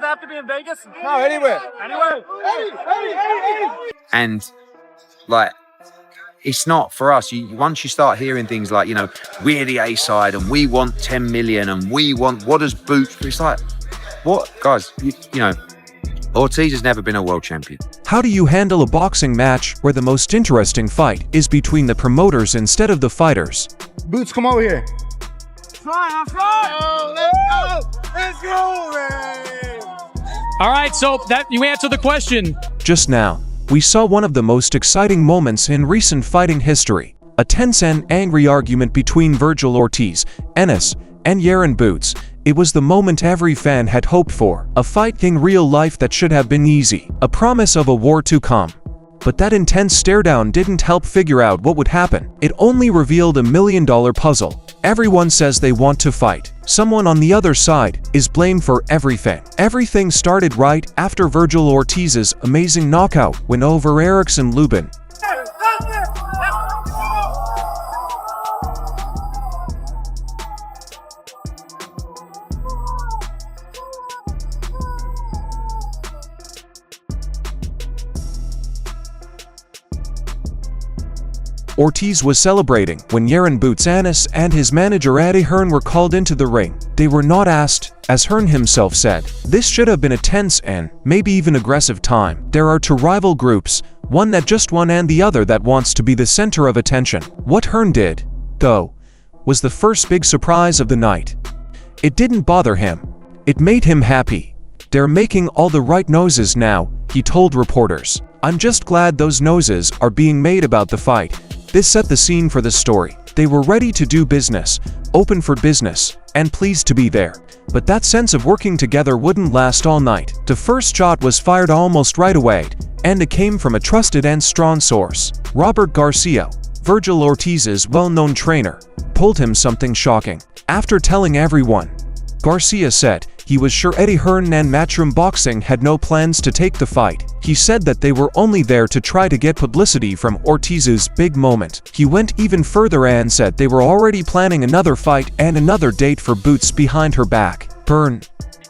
it have to be in Vegas? No, anywhere. Anywhere. And like, it's not for us. Once you start hearing things like, you know, we're the A side and we want 10 million and we want, what does Boots? It's like, what, guys? You know, Ortiz has never been a world champion. How do you handle a boxing match where the most interesting fight is between the promoters instead of the fighters? Boots, come over here. Fly, fly. Oh, let's go, man. All right, so that you answered the question. Just now, we saw one of the most exciting moments in recent fighting history. A tense and angry argument between Virgil Ortiz, Ennis, and Hearn Boots. It was the moment every fan had hoped for. A fight in real life that should have been easy. A promise of a war to come. But that intense stare-down didn't help figure out what would happen. It only revealed a million-dollar puzzle. Everyone says they want to fight. Someone on the other side is blamed for everything. Everything started right after Virgil Ortiz's amazing knockout win over Erickson Lubin. Ortiz was celebrating when Hearn Boots Ennis and his manager Eddie Hearn were called into the ring. They were not asked, as Hearn himself said. This should have been a tense and maybe even aggressive time. There are two rival groups, one that just won and the other that wants to be the center of attention. What Hearn did, though, was the first big surprise of the night. It didn't bother him. It made him happy. They're making all the right noises now, he told reporters. I'm just glad those noises are being made about the fight. This set the scene for the story. They were ready to do business, open for business, and pleased to be there. But that sense of working together wouldn't last all night. The first shot was fired almost right away, and it came from a trusted and strong source. Robert Garcia, Virgil Ortiz's well-known trainer, told him something shocking. After telling everyone, Garcia said he was sure Eddie Hearn and Matchroom Boxing had no plans to take the fight. He said that they were only there to try to get publicity from Ortiz's big moment. He went even further and said they were already planning another fight and another date for Boots behind her back.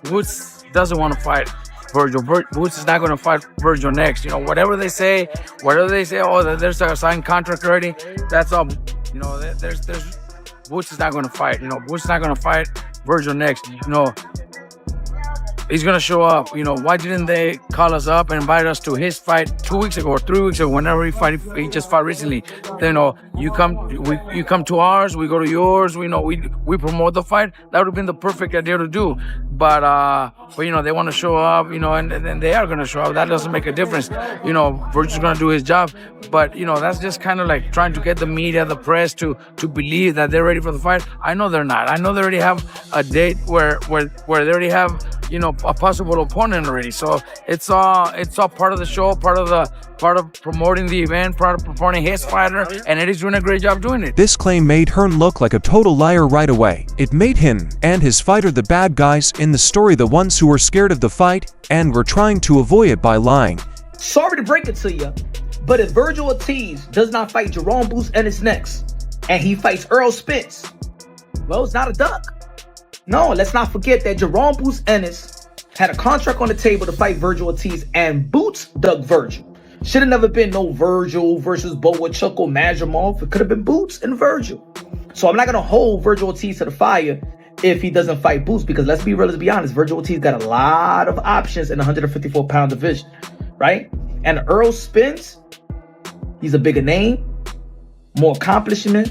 Boots doesn't want to fight Virgil. Boots is not going to fight Virgil next. You know, whatever they say, oh, there's a signed contract already. That's all. You know, there's Boots is not going to fight. You know, Boots is not going to fight Virgil next. You know, he's going to show up. You know, why didn't they call us up and invite us to his fight 2 weeks ago or 3 weeks ago, whenever he just fought recently? Then, you know, you come to ours, we go to yours, we promote the fight. That would have been the perfect idea to do. But you know, they want to show up, you know, and they are going to show up. That doesn't make a difference. You know, Virgil's going to do his job. But, you know, that's just kind of like trying to get the media, the press to believe that they're ready for the fight. I know they're not. I know they already have a date where they already have, you know, a possible opponent already. So it's all part of the show, part of promoting the event, part of promoting his fighter, and Eddie's doing a great job doing it. This claim made Hearn look like a total liar right away. It made him and his fighter the bad guys in the story, the ones who were scared of the fight and were trying to avoid it by lying. Sorry to break it to you, but if Virgil Ortiz does not fight Jerome Boots Ennis next, and he fights Errol Spence, well, it's not a duck. No, let's not forget that Jerome Boots Ennis had a contract on the table to fight Virgil Ortiz, and Boots dug Virgil. Should have never been no Virgil versus Boachuk or Majamov. It could have been Boots and Virgil. So I'm not going to hold Virgil Ortiz to the fire if he doesn't fight Boots, because let's be real, let's be honest, Virgil Ortiz got a lot of options in the 154-pound division, right? And Errol Spence, he's a bigger name, more accomplishment,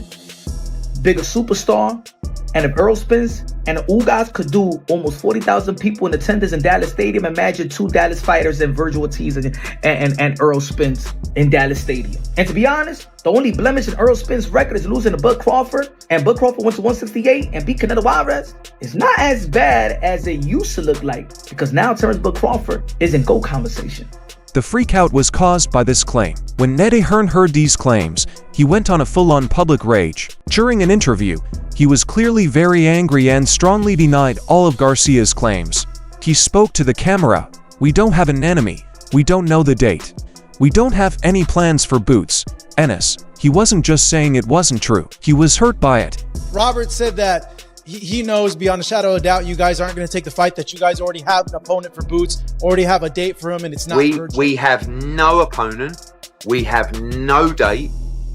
bigger superstar. And if Errol Spence and the Ugas could do almost 40,000 people in attendance in Dallas Stadium, imagine two Dallas fighters and Virgil Ortiz and Errol Spence in Dallas Stadium. And to be honest, the only blemish in Errol Spence's record is losing to Bud Crawford. And Bud Crawford went to 168 and beat Canelo Alvarez. It's not as bad as it used to look like, because now Terrence Bud Crawford is in GOAT conversation. The freakout was caused by this claim. When Eddie Hearn heard these claims, he went on a full-on public rage. During an interview, he was clearly very angry and strongly denied all of Garcia's claims. He spoke to the camera. "We don't have an enemy. We don't know the date. We don't have any plans for Boots Ennis." He wasn't just saying it wasn't true. He was hurt by it. Robert said that he knows beyond a shadow of a doubt you guys aren't going to take the fight, that you guys already have an opponent for Boots, already have a date for him, and it's not Virgil. We have no opponent. We have no date.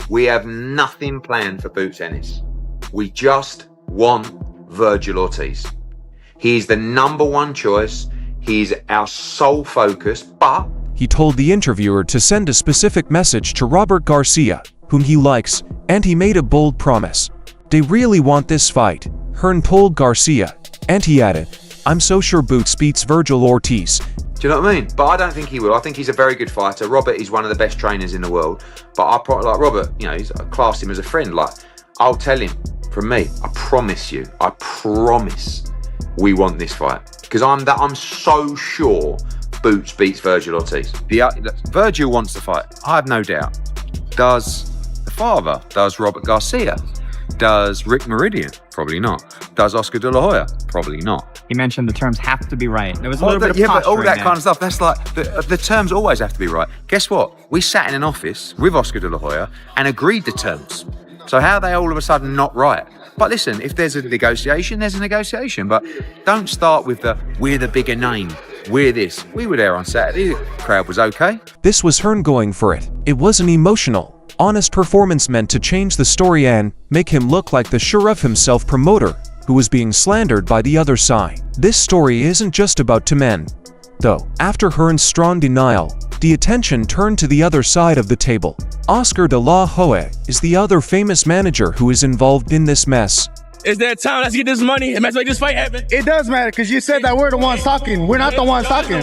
We have nothing planned for Boots Ennis. We just want Virgil Ortiz. He's the number one choice. He's our sole focus, but... He told the interviewer to send a specific message to Robert Garcia, whom he likes, and he made a bold promise. They really want this fight, Hearn told Garcia, and he added, I'm so sure Boots beats Virgil Ortiz. Do you know what I mean? But I don't think he will. I think he's a very good fighter. Robert is one of the best trainers in the world. But I probably like Robert, you know, I class him as a friend. Like, I'll tell him, from me, I promise we want this fight. Because I'm so sure Boots beats Virgil Ortiz. Virgil wants the fight. I have no doubt. Does the father? Does Robert Garcia? Does Rick Meridian? Probably not. Does Oscar De La Hoya? Probably not. He mentioned the terms have to be right. There was a little bit of but all that there. kind of stuff, that's like, the terms always have to be right. Guess what? We sat in an office with Oscar De La Hoya and agreed the terms. So how are they all of a sudden not right? But listen, if there's a negotiation, there's a negotiation. But don't start with we're the bigger name, we're this. We were there on Saturday, the crowd was okay. This was Hearn going for it. It was an emotional, honest performance meant to change the story and make him look like the sure-of himself promoter who was being slandered by the other side. This story isn't just about two men, though. After Hearn's strong denial, the attention turned to the other side of the table. Oscar De La Hoya is the other famous manager who is involved in this mess. It's that time. Let's get this money and let's make this fight happen. It does matter because you said that we're the ones talking. We're not the ones talking.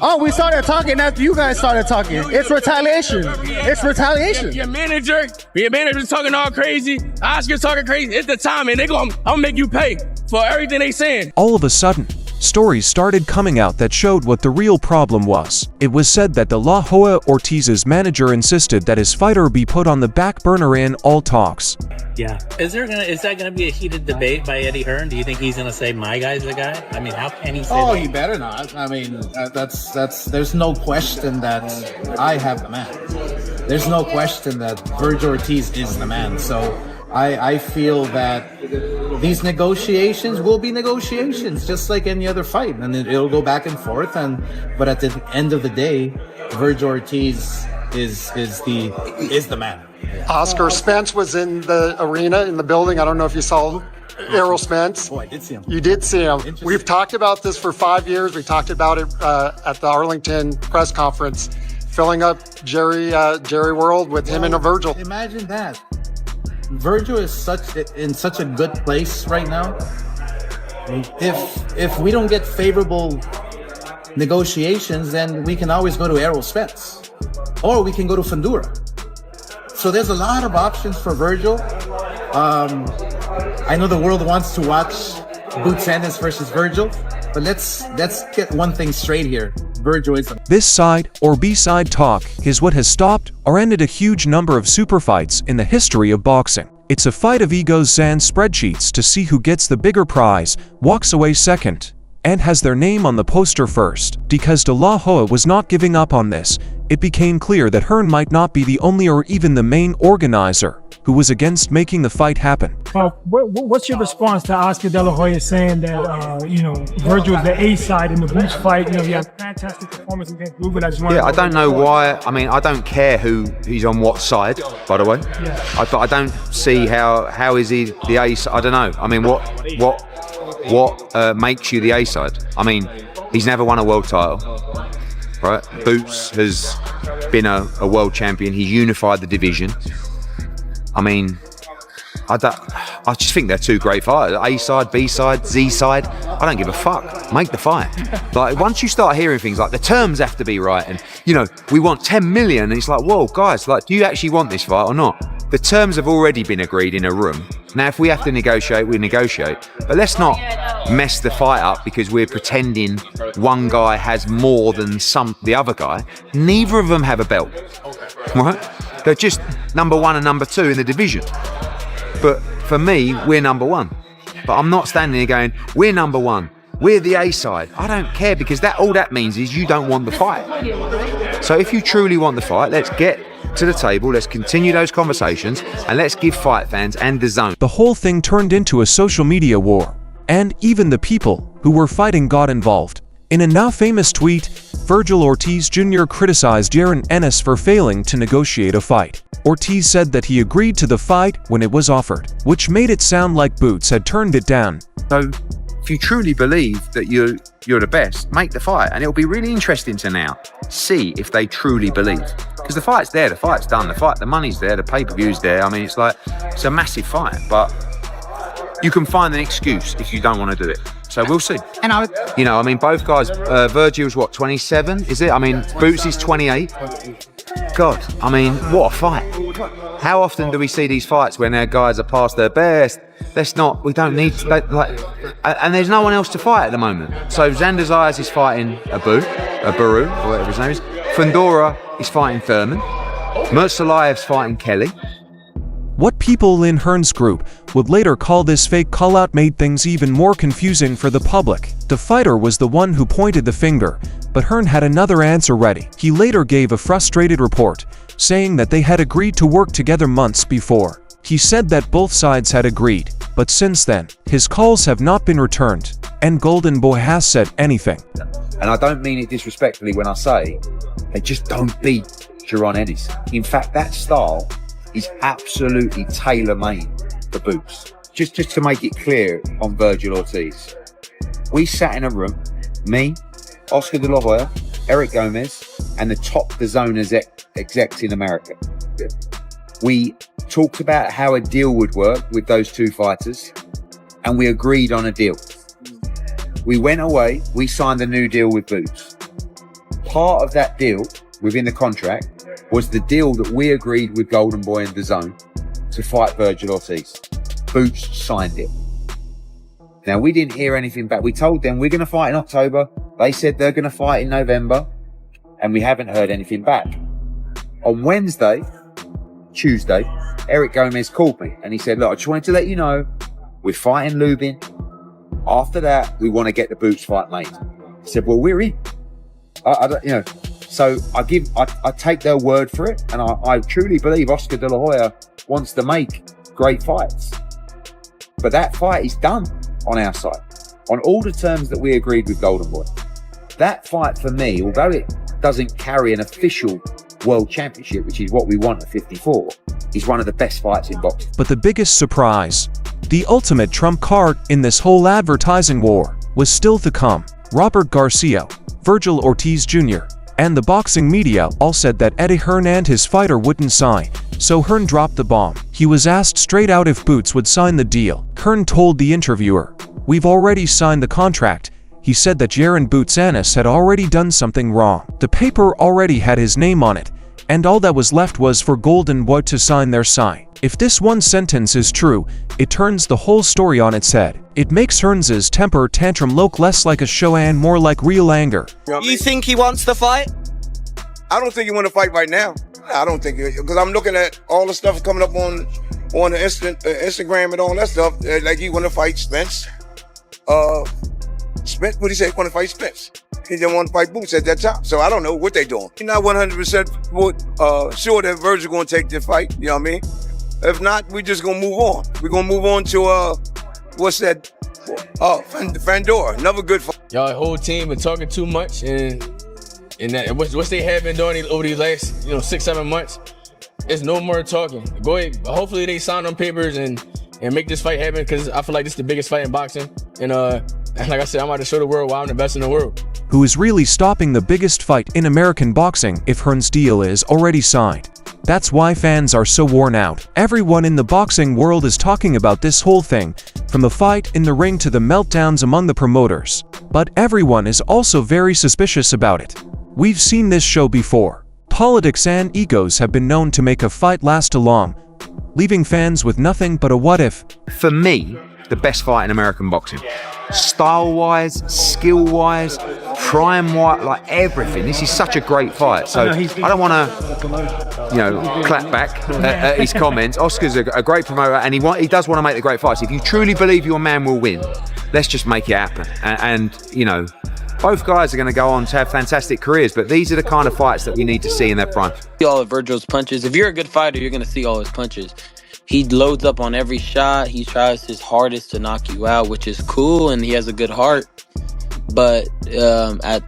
Oh, we started talking after you guys started talking. It's retaliation. It's retaliation. Your manager's talking all crazy. Oscar's talking crazy. It's the time, and I'm gonna make you pay for everything they saying. All of a sudden, stories started coming out that showed what the real problem was. It was said that De La Hoya Ortiz's manager insisted that his fighter be put on the back burner in all talks. Yeah. Is that gonna be a heated debate by Eddie Hearn? Do you think he's gonna say my guy's the guy? I mean, how can he say that? He better not. I mean, there's no question that I have the man. There's no question that Virgil Ortiz is the man. So I feel that these negotiations will be negotiations, just like any other fight, and it'll go back and forth. But at the end of the day, Virgil Ortiz is the man. Oscar Spence was in the arena, in the building. I don't know if you saw him. Errol Spence. Oh, I did see him. You did see him. We've talked about this for 5 years. We talked about it at the Arlington press conference, filling up Jerry World with him and a Virgil. Imagine that. Virgil is in such a good place right now. If we don't get favorable negotiations, then we can always go to Errol Spence, or we can go to Fundura. So there's a lot of options for Virgil. I know the world wants to watch Boots Ennis versus Virgil, but let's get one thing straight here. Virgil is This side or B-side talk is what has stopped or ended a huge number of super fights in the history of boxing. It's a fight of egos and spreadsheets to see who gets the bigger prize, walks away second, and has their name on the poster first. Because De La Hoya was not giving up on this, it became clear that Hearn might not be the only or even the main organizer who was against making the fight happen. What's your response to Oscar De La Hoya saying that, Virgil is the A side in the Boots fight? He had a fantastic performance against Ruben. I don't know why. I mean, I don't care who he's on what side, by the way. Yeah. I don't see how is he the A side. I don't know. I mean, what makes you the A side? I mean, he's never won a world title, right? Boots has been a world champion. He's unified the division. I mean, I just think they're two great fighters. A side, B side, Z side. I don't give a fuck. Make the fight. Like, once you start hearing things like the terms have to be right, and we want 10 million, and it's like, whoa, guys, like, do you actually want this fight or not? The terms have already been agreed in a room. Now, if we have to negotiate, we negotiate. But let's not mess the fight up because we're pretending one guy has more than the other guy. Neither of them have a belt, right? They're just number one and number two in the division. But for me, we're number one. But I'm not standing there going, we're number one. We're the A side. I don't care, because all that means is you don't want the fight. So if you truly want the fight, let's get back to the table, let's continue those conversations, and let's give fight fans and the zone. The whole thing turned into a social media war, and even the people who were fighting got involved. In a now famous tweet, Virgil Ortiz Jr. criticized Yaron Ennis for failing to negotiate a fight. Ortiz said that he agreed to the fight when it was offered, which made it sound like Boots had turned it down. So if you truly believe that you're the best, make the fight. And it'll be really interesting to now see if they truly believe. Because the fight's there, the fight's done, the money's there, the pay-per-view's there. I mean, it's a massive fight, but you can find an excuse if you don't want to do it. So we'll see. And both guys, Virgil's what, 27, is it? I mean, Boots is 28. God, I mean, what a fight. How often do we see these fights when our guys are past their best? We don't need, and there's no one else to fight at the moment. So Xander Zayas is fighting Baru, or whatever his name is. Fundora is fighting Thurman. Mursalayev's fighting Kelly. What people in Hearn's group would later call this fake call-out made things even more confusing for the public. The fighter was the one who pointed the finger, but Hearn had another answer ready. He later gave a frustrated report, saying that they had agreed to work together months before. He said that both sides had agreed, but since then, his calls have not been returned, and Golden Boy has said anything. And I don't mean it disrespectfully when I say they just don't beat Jaron Ennis. In fact, that style is absolutely tailor-made for Boots. Just to make it clear on Virgil Ortiz. We sat in a room, me, Oscar De La Hoya, Eric Gomez, and the top DAZN execs in America. We talked about how a deal would work with those two fighters, and we agreed on a deal. We went away, we signed a new deal with Boots. Part of that deal, within the contract, was the deal that we agreed with Golden Boy and DAZN to fight Virgil Ortiz. Boots signed it. Now, we didn't hear anything back. We told them we're going to fight in October. They said they're going to fight in November, and we haven't heard anything back. On Tuesday, Eric Gomez called me, and he said, look, I just wanted to let you know, we're fighting Lubin. After that, we want to get the Boots fight made. I said, well, we're in. So I take their word for it, and I truly believe Oscar De La Hoya wants to make great fights. But that fight is done on our side, on all the terms that we agreed with Golden Boy. That fight for me, although it doesn't carry an official world championship, which is what we want at 54, is one of the best fights in boxing. But the biggest surprise, the ultimate trump card in this whole advertising war, was still to come. Robert Garcia, Virgil Ortiz Jr., and the boxing media all said that Eddie Hearn and his fighter wouldn't sign, so Hearn dropped the bomb. He was asked straight out if Boots would sign the deal. Hearn told the interviewer, "We've already signed the contract." He said that Yaron Boots Ennis had already done something wrong. The paper already had his name on it, and all that was left was for Golden Boy to sign their sign. If this one sentence is true, it turns the whole story on its head. It makes Hearns' temper tantrum look less like a show and more like real anger. You think he wants the fight? I don't think he want to fight right now. I don't think, because I'm looking at all the stuff coming up on the Instagram and all that stuff. Like he want to fight Spence. Spence, what did he say? He want to fight Spence. He didn't want to fight Boots at that time. So I don't know what they doing. He's not 100% sure that Virgil going to take the fight. You know what I mean? If not, we just going to move on. We're going to move on to, what's that? Fandora, another good fight. Y'all whole team been talking too much, and that what they have been doing over these last 6-7 months. It's no more talking. Go ahead. Hopefully they sign on papers and make this fight happen, because I feel like this is the biggest fight in boxing. And like I said, I'm about to show the world why I'm the best in the world. Who is really stopping the biggest fight in American boxing if Hearn's deal is already signed? That's why fans are so worn out. Everyone in the boxing world is talking about this whole thing, from the fight in the ring to the meltdowns among the promoters. But everyone is also very suspicious about it. We've seen this show before. Politics and egos have been known to make a fight last too long, leaving fans with nothing but a what if. For me, the best fight in American boxing. Style-wise, skill-wise, prime-wise, like everything. This is such a great fight. So I don't want to, clap back at his comments. Oscar's a great promoter, and he does want to make the great fights. If you truly believe your man will win, let's just make it happen. And Both guys are going to go on to have fantastic careers, but these are the kind of fights that we need to see in their prime. All of Virgil's punches. If you're a good fighter, you're going to see all his punches. He loads up on every shot. He tries his hardest to knock you out, which is cool, and he has a good heart. But at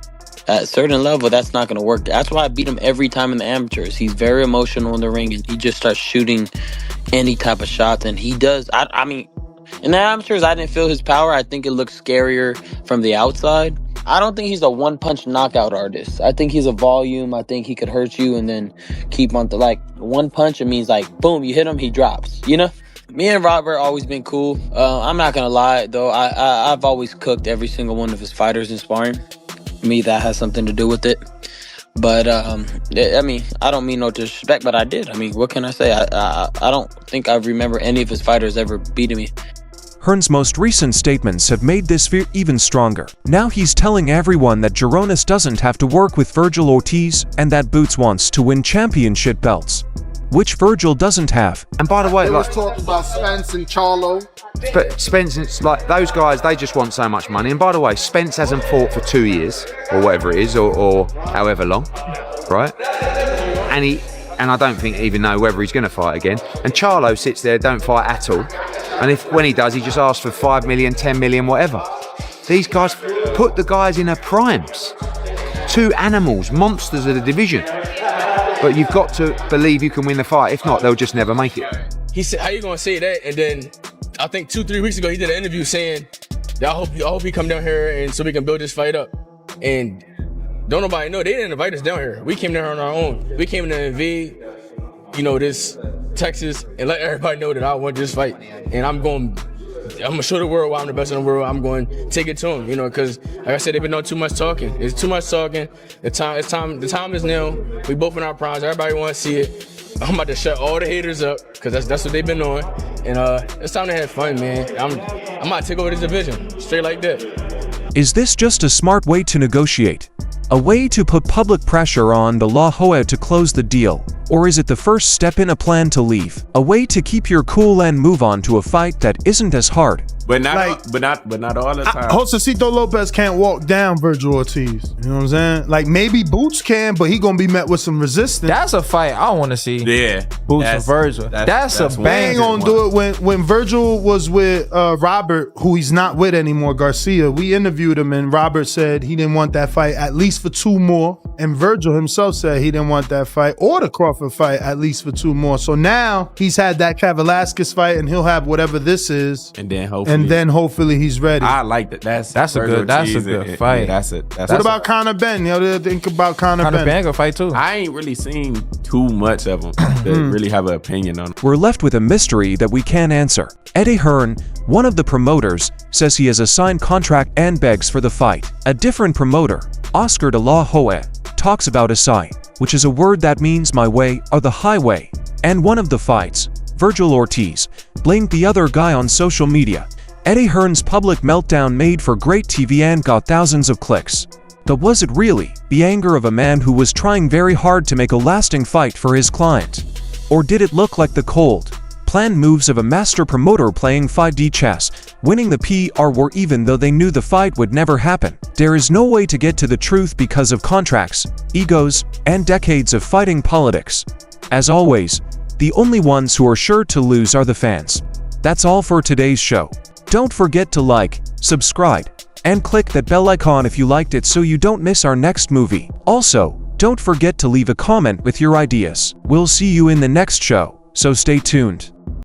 a certain level, that's not going to work. That's why I beat him every time in the amateurs. He's very emotional in the ring, and he just starts shooting any type of shots. And he does. I mean, in the amateurs, I didn't feel his power. I think it looks scarier from the outside. I don't think he's a one-punch knockout artist. I think he's a volume. I think he could hurt you and then keep on like one punch. It means like, boom, you hit him, he drops, you know? Me and Robert always been cool. I'm not going to lie, though. I've always cooked every single one of his fighters in sparring. Me, that has something to do with it. But, I mean, I don't mean no disrespect, but I did. I mean, what can I say? I don't think I remember any of his fighters ever beating me. Hearn's most recent statements have made this fear even stronger. Now he's telling everyone that Gironis doesn't have to work with Virgil Ortiz and that Boots wants to win championship belts, which Virgil doesn't have. And by the way, They was talking about Spence and Charlo. but Spence, it's like those guys, they just want so much money. And by the way, Spence hasn't fought for 2 years or whatever it is, or however long, right? And I don't think even know whether he's going to fight again. And Charlo sits there, don't fight at all. And when he does, he just asks for 5 million, 10 million, whatever. These guys put the guys in their primes. 2 animals, monsters of the division. But you've got to believe you can win the fight. If not, they'll just never make it. He said, how you gonna say that? And then I think 2-3 weeks ago, he did an interview saying, I hope he come down here and so we can build this fight up. And don't nobody know, they didn't invite us down here. We came down here on our own. We came to invade, this Texas and let everybody know that I want this fight. And I'm gonna show the world why I'm the best in the world. I'm going to take it to them, because like I said, they've been doing too much talking. It's too much talking. The time is now. We both in our primes. Everybody want to see it. I'm about to shut all the haters up because that's what they've been doing. And it's time to have fun, man. I'm about to take over this division straight like that. Is this just a smart way to negotiate? A way to put public pressure on the La Jolla to close the deal? Or is it the first step in a plan to leave? A way to keep your cool and move on to a fight that isn't as hard? But not all the time. Josecito Lopez can't walk down Virgil Ortiz. You know what I'm saying? Like maybe Boots can, but he gonna be met with some resistance. That's a fight I want to see. Yeah, Boots and Virgil. That's a They banger. ain't gonna do it. When Virgil was with Robert, who he's not with anymore, Garcia, we interviewed him and Robert said he didn't want that fight at least for 2 more. And Virgil himself said he didn't want that fight or the Crawford fight at least for 2 more. So now he's had that Velasquez fight and he'll have whatever this is. And then hopefully he's ready. I like that. That's a good fight. What about Conor Ben? Think about Conor Ben. Ben gonna fight too. I ain't really seen too much of him to really have an opinion on it. We're left with a mystery that we can't answer. Eddie Hearn, one of the promoters, says he has a signed contract and begs for the fight. A different promoter, Oscar de la Hoya, talks about Asai, which is a word that means my way or the highway. And one of the fights, Virgil Ortiz, blamed the other guy on social media. Eddie Hearn's public meltdown made for great TV and got thousands of clicks. But was it really the anger of a man who was trying very hard to make a lasting fight for his client? Or did it look like the cold, planned moves of a master promoter playing 5D chess, winning the PR war even though they knew the fight would never happen? There is no way to get to the truth because of contracts, egos, and decades of fighting politics. As always, the only ones who are sure to lose are the fans. That's all for today's show. Don't forget to like, subscribe, and click that bell icon if you liked it so you don't miss our next movie. Also, don't forget to leave a comment with your ideas. We'll see you in the next show, so stay tuned.